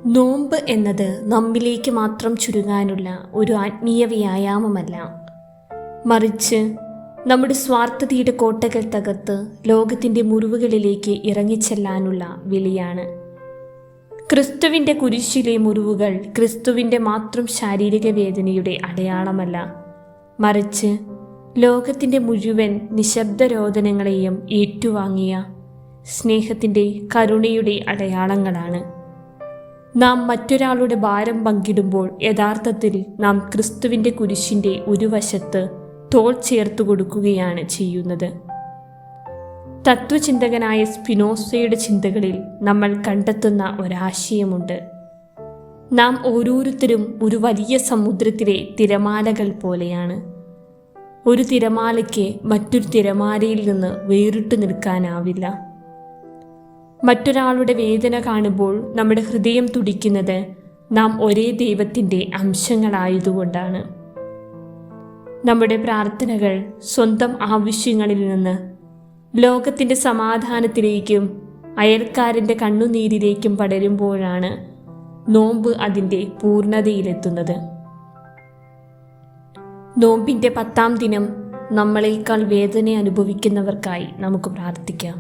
നോമ്പ് എന്നത് നമ്മിലേക്ക് മാത്രം ചുരുങ്ങാനുള്ള ഒരു ആത്മീയ വ്യായാമമല്ല, മറിച്ച് നമ്മുടെ സ്വാർത്ഥതയുടെ കോട്ടകൾ തകർത്ത് ലോകത്തിൻ്റെ മുറിവുകളിലേക്ക് ഇറങ്ങിച്ചെല്ലാനുള്ള വിളിയാണ്. ക്രിസ്തുവിൻ്റെ കുരിശിലെ മുറിവുകൾ ക്രിസ്തുവിൻ്റെ മാത്രം ശാരീരിക വേദനയുടെ അടയാളമല്ല, മറിച്ച് ലോകത്തിൻ്റെ മുഴുവൻ നിശബ്ദ രോദനങ്ങളെയും ഏറ്റുവാങ്ങിയ സ്നേഹത്തിൻ്റെ, കരുണയുടെ അടയാളങ്ങളാണ്. നാം മറ്റൊരാളുടെ ഭാരം പങ്കിടുമ്പോൾ യഥാർത്ഥത്തിൽ നാം ക്രിസ്തുവിൻ്റെ കുരിശിൻ്റെ ഒരു വശത്ത് തോൾ ചേർത്ത് കൊടുക്കുകയാണ് ചെയ്യുന്നത്. തത്വചിന്തകനായ സ്പിനോസയുടെ ചിന്തകളിൽ നമ്മൾ കണ്ടെത്തുന്ന ഒരാശയമുണ്ട്. നാം ഓരോരുത്തരും ഒരു വലിയ സമുദ്രത്തിലെ തിരമാലകൾ പോലെയാണ്. ഒരു തിരമാലയ്ക്ക് മറ്റൊരു തിരമാലയിൽ നിന്ന് വേറിട്ടു നിൽക്കാനാവില്ല. മറ്റൊരാളുടെ വേദന കാണുമ്പോൾ നമ്മുടെ ഹൃദയം തുടിക്കുന്നത് നാം ഒരേ ദൈവത്തിൻ്റെ അംശങ്ങളായതുകൊണ്ടാണ്. നമ്മുടെ പ്രാർത്ഥനകൾ സ്വന്തം ആവശ്യങ്ങളിൽ നിന്ന് ലോകത്തിൻ്റെ സമാധാനത്തിലേക്കും അയൽക്കാരൻ്റെ കണ്ണുനീരിലേക്കും പടരുമ്പോഴാണ് നോമ്പ് അതിൻ്റെ പൂർണ്ണതയിലെത്തുന്നത്. നോമ്പിൻ്റെ 10-ാം ദിനം നമ്മളേക്കാൾ വേദന അനുഭവിക്കുന്നവർക്കായി നമുക്ക് പ്രാർത്ഥിക്കാം.